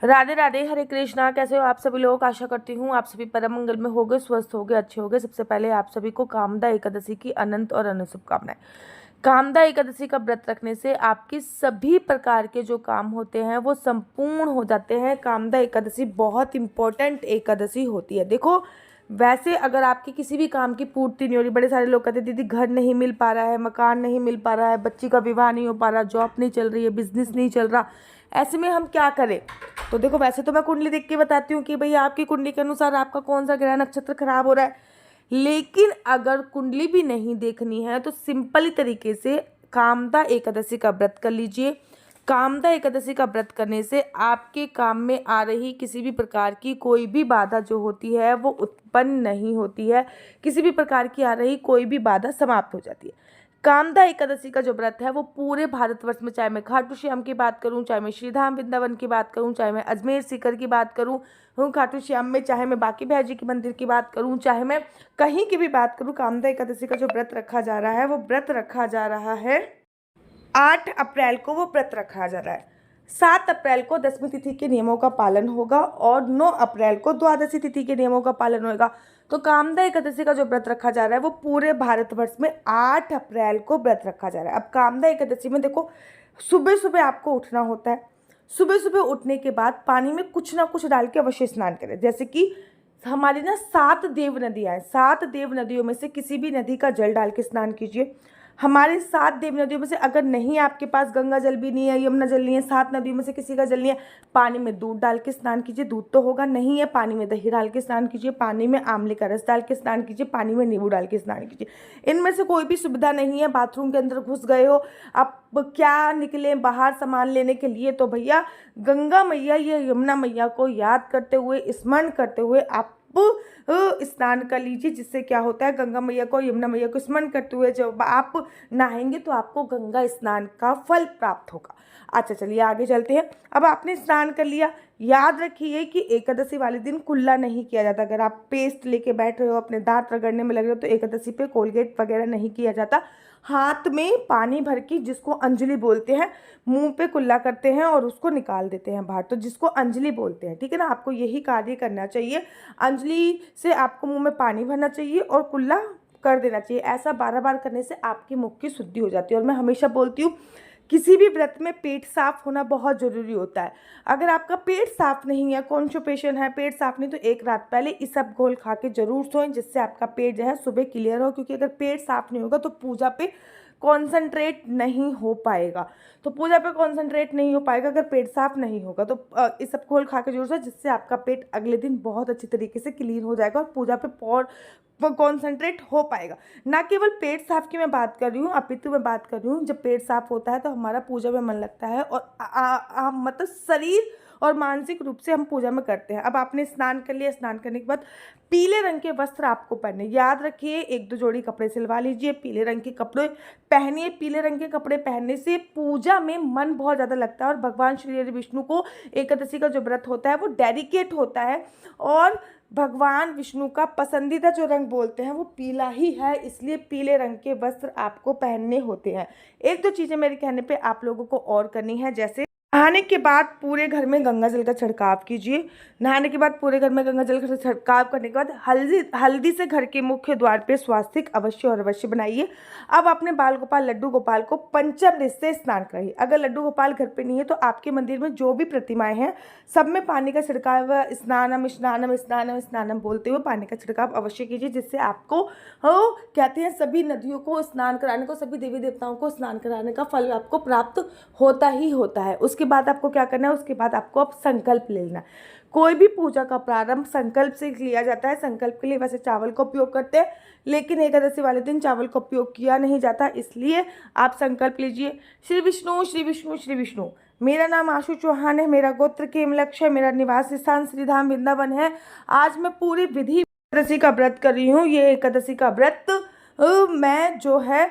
राधे राधे, हरे कृष्णा। कैसे हो आप सभी लोग? आशा करती हूँ आप सभी परम मंगल में होगे, स्वस्थ होगे, अच्छे होगे। सबसे पहले आप सभी को कामदा एकादशी की अनंत और अनंत शुभकामनाएं। कामदा एकादशी का व्रत रखने से आपके सभी प्रकार के जो काम होते हैं वो संपूर्ण हो जाते हैं। कामदा एकादशी बहुत इंपॉर्टेंट एकादशी होती है। देखो, वैसे अगर आपकी किसी भी काम की पूर्ति नहीं हो रही, बड़े सारे लोग कहते हैं दीदी घर नहीं मिल पा रहा है, मकान नहीं मिल पा रहा है, बच्ची का विवाह नहीं हो पा रहा, जॉब नहीं चल रही है, बिजनेस नहीं चल रहा, ऐसे में हम क्या करें? तो देखो, वैसे तो मैं कुंडली देख के बताती हूँ कि भाई आपकी कुंडली के अनुसार आपका कौन सा ग्रह नक्षत्र खराब हो रहा है। लेकिन अगर कुंडली भी नहीं देखनी है तो सिंपली तरीके से कामदा एकादशी का व्रत कर लीजिए। कामदा एकादशी का व्रत करने से आपके काम में आ रही किसी भी प्रकार की कोई भी बाधा जो होती है वो उत्पन्न नहीं होती है। किसी भी प्रकार की आ रही कोई भी बाधा समाप्त हो जाती है। कामदा एकादशी का जो व्रत है वो पूरे भारतवर्ष में, चाहे मैं खाटू श्याम की बात करूं, चाहे मैं श्रीधाम वृंदावन की बात करूं, चाहे मैं अजमेर सीकर की बात करूं खाटू श्याम में, चाहे मैं बाकी भैजी के मंदिर की बात करूं, चाहे मैं कहीं की भी बात करूं, कामदा एकादशी का जो व्रत रखा जा रहा है वो व्रत रखा जा रहा है 8 अप्रैल को। वो व्रत रखा जा रहा है 7 अप्रैल को दसवीं तिथि के नियमों का पालन होगा और 9 अप्रैल को द्वादशी तिथि के नियमों का पालन होगा। तो कामदा एकादशी का जो व्रत रखा जा रहा है वो पूरे भारतवर्ष में 8 अप्रैल को व्रत रखा जा रहा है। अब कामदा एकादशी में देखो, सुबह सुबह आपको उठना होता है। सुबह सुबह उठने के बाद पानी में कुछ ना कुछ डाल के अवश्य स्नान करें। जैसे कि हमारी ना 7 देव नदियाँ हैं, 7 देव नदियों में से किसी भी नदी का जल डाल के स्नान कीजिए। हमारे 7 देव नदियों में से अगर नहीं, आपके पास गंगा जल भी नहीं है, यमुना जल नहीं है, 7 नदियों में से किसी का जल नहीं है, पानी में दूध डाल के स्नान कीजिए। दूध तो होगा नहीं है, पानी में दही डाल के स्नान कीजिए, पानी में आंवले का रस डाल के स्नान कीजिए, पानी में नींबू डाल के स्नान कीजिए। इनमें से कोई भी सुविधा नहीं है, बाथरूम के अंदर घुस गए हो, आप क्या निकले बाहर सामान लेने के लिए, तो भैया गंगा मैया या यमुना मैया को याद करते हुए, स्मरण करते हुए आप स्नान कर लीजिए। जिससे क्या होता है, गंगा मैया को, यमुना मैया को स्मरण करते हुए जब आप नहाएंगे तो आपको गंगा स्नान का फल प्राप्त होगा। अच्छा, चलिए आगे चलते हैं। अब आपने स्नान कर लिया, याद रखिए कि एकादशी वाले दिन कुल्ला नहीं किया जाता। अगर आप पेस्ट लेके बैठ रहे हो, अपने दांत रगड़ने में लग रहे हो, तो एकादशी पे कोलगेट वगैरह नहीं किया जाता। हाथ में पानी भर के, जिसको अंजलि बोलते हैं, मुंह पे कुल्ला करते हैं और उसको निकाल देते हैं बाहर, तो जिसको अंजलि बोलते हैं। ठीक है ना, आपको यही कार्य करना चाहिए। अंजलि से आपको मुंह में पानी भरना चाहिए और कुल्ला कर देना चाहिए। ऐसा 12 बार करने से आपके मुख की शुद्धि हो जाती है। और मैं हमेशा बोलती हूँ, किसी भी व्रत में पेट साफ होना बहुत ज़रूरी होता है। अगर आपका पेट साफ नहीं है, कॉन्स्टिपेशन है, पेट साफ नहीं, तो एक रात पहले इसब घोल खा के जरूर सोएं, जिससे आपका पेट जो है सुबह क्लियर हो। क्योंकि अगर पेट साफ नहीं होगा तो पूजा पे कंसंट्रेट नहीं हो पाएगा। तो पूजा पे कंसंट्रेट नहीं हो पाएगा अगर पेट साफ नहीं होगा। तो इस सब घोल खा के जरूर से, जिससे आपका पेट अगले दिन बहुत अच्छी तरीके से क्लीन हो जाएगा और पूजा पे कॉन्सेंट्रेट हो पाएगा। ना केवल पेट साफ की मैं बात कर रही हूँ, अपितु मैं बात कर रही हूँ, जब पेट साफ होता है तो हमारा पूजा में मन लगता है और मतलब शरीर और मानसिक रूप से हम पूजा में करते हैं। अब आपने स्नान कर लिया, स्नान करने के बाद पीले रंग के वस्त्र आपको पहने। याद रखिए, 1-2 जोड़ी कपड़े सिलवा लीजिए, पीले रंग के कपड़े पहनिए। पीले रंग के कपड़े पहनने से पूजा में मन बहुत ज़्यादा लगता है और भगवान श्री हरि विष्णु को एकादशी का जो व्रत होता है वो डेडिकेट होता है। और भगवान विष्णु का पसंदीदा जो रंग बोलते हैं वो पीला ही है, इसलिए पीले रंग के वस्त्र आपको पहनने होते हैं। 1-2 चीज़ें मेरे कहने पे आप लोगों को और करनी है। जैसे नहाने के बाद पूरे घर में गंगा जल का छिड़काव कीजिए। नहाने के बाद पूरे घर में गंगा जल का छिड़काव करने के बाद हल्दी से घर के मुख्य द्वार पे स्वास्तिक अवश्य और अवश्य बनाइए। अब अपने बाल गोपाल लड्डू गोपाल को पंचामृत से स्नान कराइए। अगर लड्डू गोपाल घर पे नहीं है तो आपके मंदिर में जो भी प्रतिमाएं हैं सब में पानी का छिड़काव, स्नानम स्नानम स्नानम स्नानम बोलते हुए पानी का छिड़काव अवश्य कीजिए। जिससे आपको कहते हैं सभी नदियों को स्नान कराने को, सभी देवी देवताओं को स्नान कराने का फल आपको प्राप्त होता ही होता है। उसके बाद आपको क्या करना है, उसके बाद आपको अब संकल्प ले लेना। कोई भी पूजा का प्रारंभ संकल्प से लिया जाता है। संकल्प के लिए वैसे चावल का उपयोग करते हैं, लेकिन एकादशी वाले दिन चावल का उपयोग किया नहीं जाता, इसलिए आप संकल्प लीजिए। श्री विष्णु श्री विष्णु श्री विष्णु। मेरा नाम आशु चौहान है, मेरा गोत्र केमलक्ष है, मेरा निवास स्थान श्रीधाम वृंदावन है। आज मैं पूरी विधि एकादशी का व्रत कर रही हूँ। ये एकादशी का व्रत मैं जो है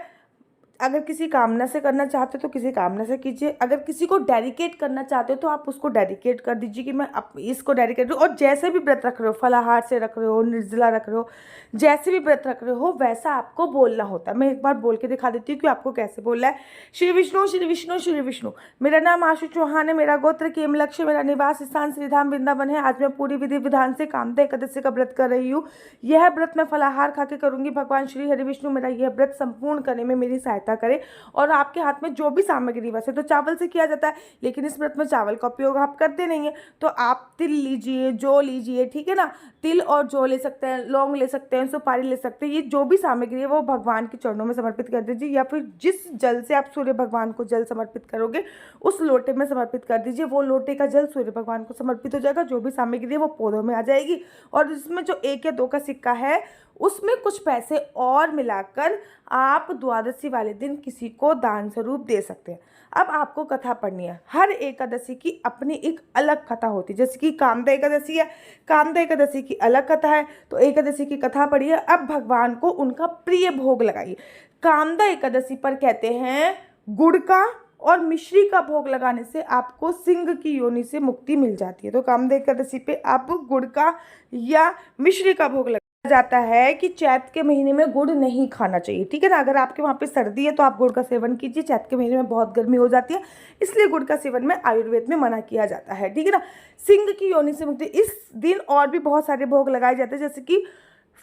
अगर किसी कामना से करना चाहते हो तो किसी कामना से कीजिए, अगर किसी को डेडिकेट करना चाहते हो तो आप उसको डेडिकेट कर दीजिए कि मैं इसको डेडिकेट और जैसे भी व्रत रख रहे हो, फलाहार से रख रहे हो, निर्जला रख रहे हो, जैसे भी व्रत रख रहे हो वैसा आपको बोलना होता है। मैं एक बार बोल के दिखा देती हूँ कि आपको कैसे बोलना है। श्री विष्णु श्री विष्णु श्री विष्णु, मेरा नाम आशु चौहान है, मेरा गोत्र केमलक्ष्य, मेरा निवास स्थान श्रीधाम वृंदावन है। आज मैं पूरी विधि विधान से कामदा एकादशी का व्रत कर रही हूँ। यह व्रत मैं फलाहार खा के करूंगी। भगवान श्री हरि विष्णु मेरा यह व्रत संपूर्ण करने में मेरी सहायता करें। और आपके हाथ में जो भी सामग्री, वैसे तो चावल से किया जाता है लेकिन इस व्रत में चावल का उपयोग आप करते नहीं है, तो आप तिल लीजिए, जौ लीजिए, ठीक है ना, तिल और जौ ले सकते हैं, लौंग ले सकते हैं, सुपारी ले सकते हैं। ये जो भी सामग्री है वो भगवान के चरणों में समर्पित कर दीजिए, या फिर जिस जल से आप सूर्य भगवान को जल समर्पित करोगे उस लोटे में समर्पित कर दीजिए। वो लोटे का जल सूर्य भगवान को समर्पित हो जाएगा। जो भी सामग्री है वो पौधों में आ जाएगी। और इसमें जो 1 या 2 का सिक्का है उसमें कुछ पैसे और मिलाकर आप द्वादशी वाले दिन किसी को दान स्वरूप दे सकते हैं। अब आपको कथा पढ़नी है। हर एकादशी की अपनी एक अलग कथा होती है। जैसे कि कामदा एकादशी है, कामदा एकादशी की अलग कथा है, तो एकादशी की कथा पढ़िए। अब भगवान को उनका प्रिय भोग लगाइए। कामदा एकादशी पर कहते हैं गुड़ का और मिश्री का भोग लगाने से आपको सिंह की योनि से मुक्ति मिल जाती है। तो कामदा एकादशी पे आप गुड़ का या मिश्री का भोग जाता है कि चैत के महीने में गुड़ नहीं खाना चाहिए, ठीक है ना। अगर आपके वहाँ पे सर्दी है तो आप गुड़ का सेवन कीजिए। चैत के महीने में बहुत गर्मी हो जाती है, इसलिए गुड़ का सेवन में आयुर्वेद में मना किया जाता है, ठीक है ना। सिंह की योनि से मुक्ति। इस दिन और भी बहुत सारे भोग लगाए जाते हैं, जैसे कि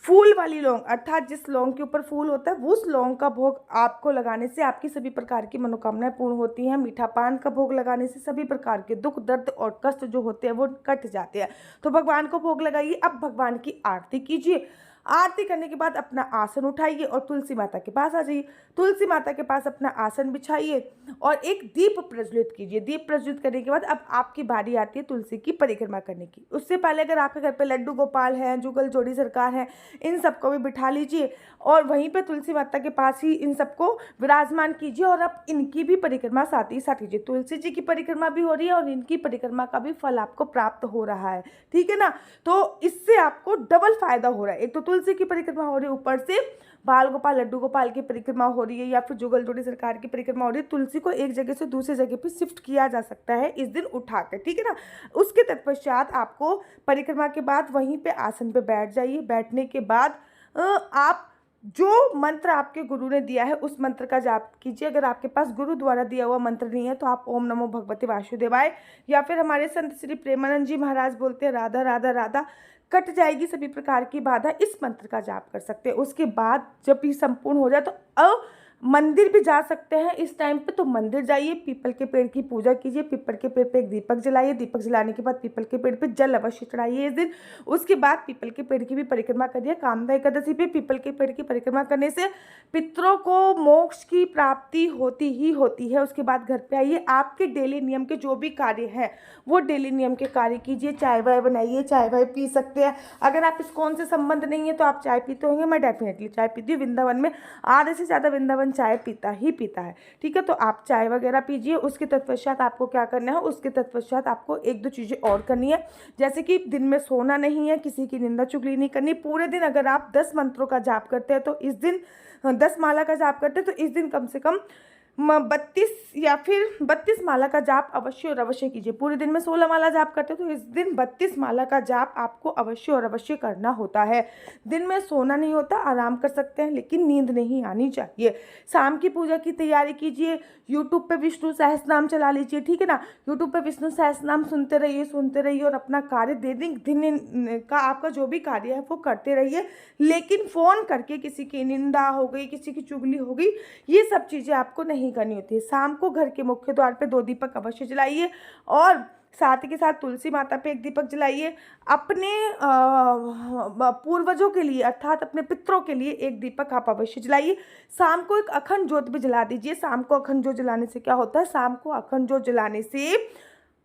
फूल वाली लौंग, अर्थात जिस लौंग के ऊपर फूल होता है उस लौंग का भोग आपको लगाने से आपकी सभी प्रकार की मनोकामनाएं पूर्ण होती हैं। मीठा पान का भोग लगाने से सभी प्रकार के दुख, दर्द और कष्ट जो होते हैं वो कट जाते हैं। तो भगवान को भोग लगाइए। अब भगवान की आरती कीजिए। आरती करने के बाद अपना आसन उठाइए और तुलसी माता के पास आ जाइए। तुलसी माता के पास अपना आसन बिछाइए और एक दीप प्रज्वलित कीजिए। दीप प्रज्वलित करने के बाद अब आपकी बारी आती है तुलसी की परिक्रमा करने की। उससे पहले अगर आपके घर पे लड्डू गोपाल हैं, जुगल जोड़ी सरकार है, इन सबको भी बिठा लीजिए और वहीं पे तुलसी माता के पास ही इन सबको विराजमान कीजिए। और अब इनकी भी परिक्रमा साथ ही साथ कीजिए। तुलसी जी की परिक्रमा भी हो रही है और इनकी परिक्रमा का भी फल आपको प्राप्त हो रहा है, ठीक है ना। तो इससे आपको डबल फायदा हो रहा है। एक तो तुलसी की परिक्रमा हो रही है, ऊपर से बाल गोपाल, लड्डू गोपाल की परिक्रमा हो रही है, या फिर जुगल जोड़ी सरकार की परिक्रमा हो रही है। तुलसी को एक जगह से दूसरी जगह पे शिफ्ट किया जा सकता है इस दिन उठाकर, ठीक है ना। उसके तत्पश्चात आपको परिक्रमा के बाद वहीं पे आसन पे बैठ जाइए। बैठने के बाद आप जो मंत्र आपके गुरु ने दिया है उस मंत्र का जाप कीजिए। अगर आपके पास गुरु द्वारा दिया हुआ मंत्र नहीं है तो आप ओम नमो भगवते वासुदेवाय, या फिर हमारे संत श्री प्रेमानंद जी महाराज बोलते हैं राधा राधा राधा, कट जाएगी सभी प्रकार की बाधा, इस मंत्र का जाप कर सकते हैं। उसके बाद जब ये संपूर्ण हो जाए तो मंदिर भी जा सकते हैं इस टाइम पे। तो मंदिर जाइए, पीपल के पेड़ की पूजा कीजिए, पीपल के पेड़ पे एक दीपक जलाइए। दीपक जलाने के बाद पीपल के पेड़ पे जल अवश्य चढ़ाइए इस दिन। उसके बाद पीपल के पेड़ की भी परिक्रमा करिए। कामदा एकादशी पे पीपल के पेड़ की परिक्रमा करने से पितरों को मोक्ष की प्राप्ति होती ही होती है। उसके बाद घर पे आइए, आपके डेली नियम के जो भी कार्य हैं वो डेली नियम के कार्य कीजिए। चाय वाय बनाइए, चाय वाय पी सकते हैं। अगर आप इस्कॉन से संबंध नहीं है तो आप चाय पीते होंगे, मैं डेफिनेटली चाय पीती हूँ। वृंदावन में आधे से ज़्यादा वृंदावन चाय पीता ही पीता है, ठीक है। तो आप चाय वगैरह पीजिए। उसके तत्पश्चात आपको क्या करना है, उसके तत्पश्चात आपको 1-2 चीज़ें और करनी है। जैसे कि दिन में सोना नहीं है, किसी की निंदा चुगली नहीं करनी। पूरे दिन अगर आप 10 मंत्रों का जाप करते हैं तो इस दिन 10 माला का जाप करते हैं तो इस दिन कम से कम 32 या फिर 32 माला का जाप अवश्य और अवश्य कीजिए। पूरे दिन में 16 माला जाप करते हैं तो इस दिन 32 माला का जाप आपको अवश्य और अवश्य करना होता है। दिन में सोना नहीं होता, आराम कर सकते हैं लेकिन नींद नहीं आनी चाहिए। शाम की पूजा की तैयारी कीजिए। यूट्यूब पे विष्णु सहस्त्रनाम चला लीजिए, ठीक है ना। यूट्यूब पे विष्णु सहस्त्रनाम सुनते रहिए और अपना कार्य दिन का आपका जो भी कार्य है वो करते रहिए। लेकिन फ़ोन करके किसी की निंदा हो गई, किसी की चुगली हो गई, ये सब चीज़ें आपको नहीं करनी होती है। शाम को घर के मुख्य द्वार पे 2 दीपक अवश्य जलाइए और साथ ही के साथ तुलसी माता पे 1 दीपक जलाइए। अपने पूर्वजों के लिए अर्थात अपने पितरों के लिए 1 दीपक आप अवश्य जलाइए। शाम को एक अखंड ज्योत भी जला दीजिए। शाम को अखंड ज्योत जलाने से क्या होता है, शाम को अखंड ज्योत जलाने से,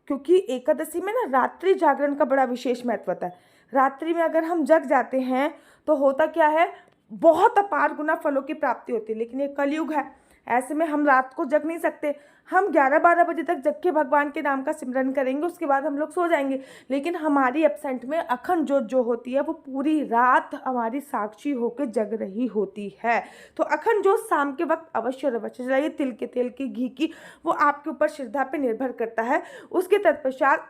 क्योंकि एकादशी में ना रात्रि जागरण का बड़ा विशेष महत्व होता है। रात्रि में अगर हम जग जाते हैं तो होता क्या है, बहुत अपार गुना फलों की प्राप्ति होती है। लेकिन ये कलयुग है, ऐसे में हम रात को जग नहीं सकते। हम 11-12 बजे तक जग के भगवान के नाम का सिमरन करेंगे, उसके बाद हम लोग सो जाएंगे। लेकिन हमारी एब्सेंट में अखंड ज्योत जो होती है वो पूरी रात हमारी साक्षी होकर जग रही होती है। तो अखंड ज्योत शाम के वक्त अवश्य और अवश्य जलाइए, तिल के तेल की, घी की, वो आपके ऊपर श्रद्धा पे निर्भर करता है। उसके तत्पश्चात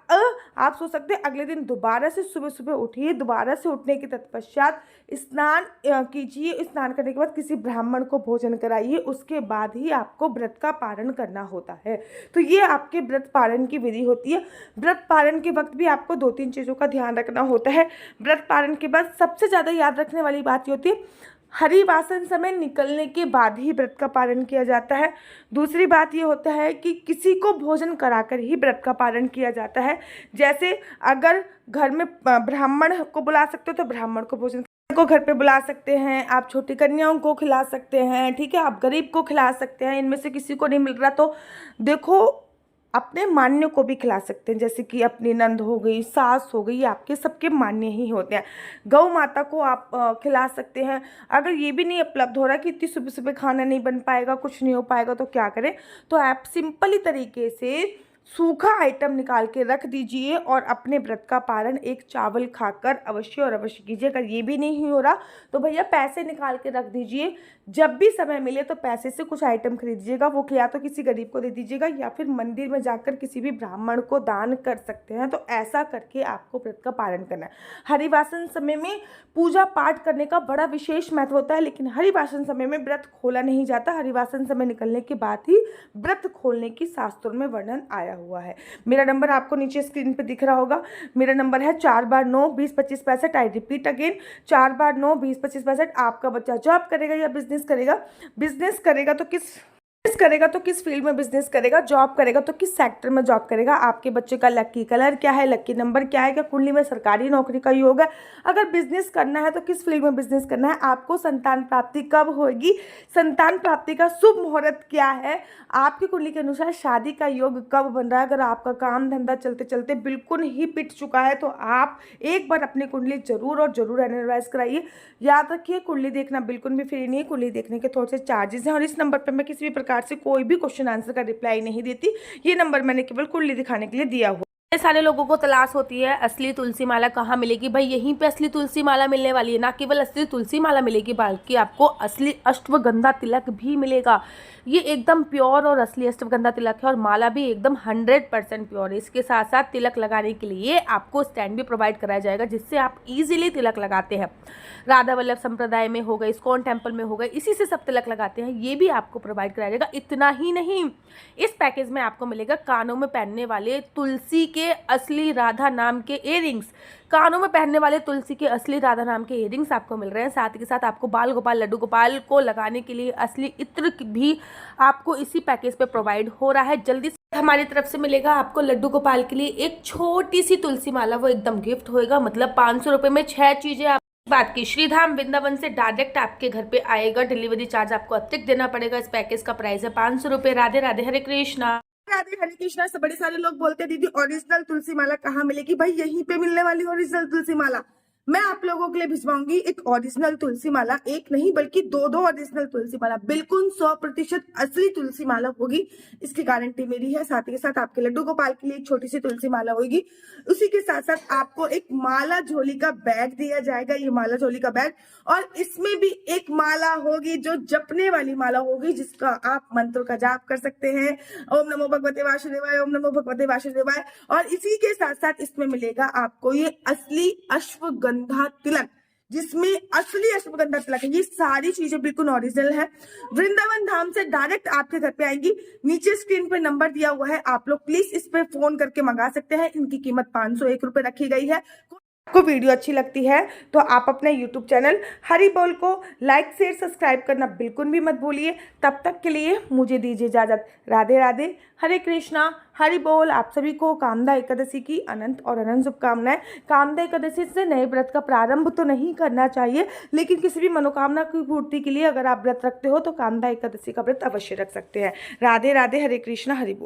आप सो सकते हैं। अगले दिन दोबारा से सुबह सुबह उठिए, दोबारा से उठने के तत्पश्चात स्नान कीजिए। स्नान करने के बाद किसी ब्राह्मण को भोजन कराइए, उसके बाद ही आपको व्रत का पारण करना होता है। तो ये आपके व्रत पारण की विधि होती है। व्रत पारण के वक्त भी आपको 2-3 चीज़ों का ध्यान रखना होता है। व्रत पारण के बाद सबसे ज़्यादा याद रखने वाली बात ये होती है, हरिवासन समय निकलने के बाद ही व्रत का पारण किया जाता है। दूसरी बात ये होता है कि किसी को भोजन कराकर ही व्रत का पारण किया जाता है। जैसे अगर घर में ब्राह्मण को बुला सकते हो तो ब्राह्मण को भोजन को घर पे बुला सकते हैं, आप छोटी कन्याओं को खिला सकते हैं, ठीक है, आप गरीब को खिला सकते हैं। इनमें से किसी को नहीं मिल रहा तो देखो अपने मान्य को भी खिला सकते हैं, जैसे कि अपनी नंद हो गई, सास हो गई, आपके सबके मान्य ही होते हैं। गौ माता को आप खिला सकते हैं। अगर ये भी नहीं उपलब्ध हो रहा कि इतनी सुबह सुबह खाना नहीं बन पाएगा, कुछ नहीं हो पाएगा, तो क्या करें, तो आप सिंपली तरीके से सूखा आइटम निकाल के रख दीजिए और अपने व्रत का पारण एक चावल खाकर अवश्य और अवश्य कीजिए। अगर ये भी नहीं हो रहा तो भैया पैसे निकाल के रख दीजिए। जब भी समय मिले तो पैसे से कुछ आइटम खरीदिएगा, वो या तो किसी गरीब को दे दीजिएगा या फिर मंदिर में जाकर किसी भी ब्राह्मण को दान कर सकते हैं। तो ऐसा करके आपको व्रत का पारण करना है। हरिवासन समय में पूजा पाठ करने का बड़ा विशेष महत्व होता है, लेकिन हरिवासन समय में व्रत खोला नहीं जाता। हरिवासन समय निकलने के बाद ही व्रत खोलने की शास्त्रों में वर्णन आया हुआ है। मेरा नंबर आपको नीचे स्क्रीन पे दिख रहा होगा। मेरा नंबर है 4/9-20-25-65। I repeat again 4/9-20-25-65। आपका बच्चा जॉब करेगा या बिजनेस करेगा? बिजनेस करेगा तो किस फील्ड में बिजनेस करेगा? जॉब करेगा तो किस सेक्टर में जॉब करेगा? आपके बच्चे का लकी कलर क्या है, लकी नंबर क्या है, क्या कुंडली में सरकारी नौकरी का योग है? अगर बिजनेस करना है तो किस फील्ड में बिजनेस करना है? आपको संतान प्राप्ति कब होगी? संतान प्राप्ति का शुभ मुहूर्त क्या है? आपकी कुंडली के अनुसार शादी का योग कब बन रहा है? अगर आपका काम धंधा चलते चलते बिल्कुल ही पिट चुका है तो आप एक बार अपनी कुंडली जरूर और जरूर एनालाइज कराइए। याद रखिए, कुंडली देखना बिल्कुल भी फ्री नहीं है। कुंडली देखने के थोड़े से चार्जेस हैं और इस नंबर पर मैं किसी भी प्रकार से कोई भी क्वेश्चन आंसर का रिप्लाई नहीं देती। ये नंबर मैंने केवल कुंडली दिखाने के लिए दिया हुआ। सारे लोगों को तलाश होती है असली तुलसी माला कहाँ मिलेगी। भाई यहीं पे असली तुलसी माला मिलने वाली है। ना केवल असली तुलसी माला मिलेगी बल्कि आपको असली अश्वगंधा तिलक भी मिलेगा। ये एकदम प्योर और असली अश्वगंधा तिलक है और माला भी एकदम 100% प्योर है। इसके साथ साथ तिलक लगाने के लिए आपको स्टैंड भी प्रोवाइड कराया जाएगा, जिससे आप इजीली तिलक लगाते हैं। राधा वल्लभ संप्रदाय में हो गए, इस्कॉन टेम्पल में हो गए, इसी से सब तिलक लगाते हैं, ये भी आपको प्रोवाइड कराया जाएगा। इतना ही नहीं, इस पैकेज में आपको मिलेगा कानों में पहनने वाले तुलसी के असली राधा नाम के इयररिंग्स। कानों में पहनने वाले तुलसी के असली राधा नाम के इयररिंग्स आपको मिल रहे हैं। साथ ही साथ आपको बाल गोपाल, लड्डू गोपाल को लगाने के लिए असली इत्र भी आपको इसी पैकेज पे प्रोवाइड हो रहा है। जल्दी से हमारी तरफ से मिलेगा आपको लड्डू गोपाल के लिए एक छोटी सी तुलसी माला, वो एकदम गिफ्ट होएगा। मतलब 500 रुपये में 6 चीजें। आप बात की श्रीधाम वृंदावन से डायरेक्ट आपके घर पे आएगा। डिलीवरी चार्ज आपको अतिरिक्त देना पड़ेगा। इस पैकेज का प्राइस है 500 रुपये। राधे राधे, हरे कृष्णा। राधे हरे कृष्णा। से बड़े सारे लोग बोलते हैं दीदी ओरिजिनल तुलसी माला कहाँ मिलेगी? भाई यहीं पे मिलने वाली ओरिजिनल तुलसी माला मैं आप लोगों के लिए भिजवाऊंगी। एक ओरिजिनल तुलसी माला, एक नहीं बल्कि 2 ओरिजिनल तुलसी माला, बिल्कुल 100% असली तुलसी माला होगी, इसकी गारंटी मेरी है। साथ ही साथ आपके लड्डू गोपाल के लिए एक छोटी सी तुलसी माला होगी। उसी के साथ साथ आपको एक माला झोली का बैग दिया जाएगा, ये माला झोली का बैग, और इसमें भी एक माला होगी जो जपने वाली माला होगी, जिसका आप मंत्र का जाप कर सकते हैं। ओम नमो भगवते वासुदेवाय, ओम नमो भगवते वासुदेवाय। और इसी के साथ साथ इसमें मिलेगा आपको ये असली अश्वगंधा तिलक, जिसमें असली अश्वगंधा तिलक है। ये सारी चीजें बिल्कुल ओरिजिनल है। वृंदावन धाम से डायरेक्ट आपके घर पे आएंगी। नीचे स्क्रीन पे नंबर दिया हुआ है, आप लोग प्लीज इस पे फोन करके मंगा सकते हैं। इनकी कीमत 501 रुपए रखी गई है। आपको वीडियो अच्छी लगती है तो आप अपने YouTube चैनल हरि बोल को लाइक शेयर सब्सक्राइब करना बिल्कुल भी मत भूलिए। तब तक के लिए मुझे दीजिए इजाजत। राधे राधे, हरे कृष्णा, हरि बोल। आप सभी को कामदा एकादशी की अनंत और अनंत शुभकामनाएं। कामदा एकादशी से नए व्रत का प्रारंभ तो नहीं करना चाहिए, लेकिन किसी भी मनोकामना की पूर्ति के लिए अगर आप व्रत रखते हो तो कामदा एकादशी का व्रत अवश्य रख सकते हैं। राधे राधे, हरे कृष्णा, हरि बोल।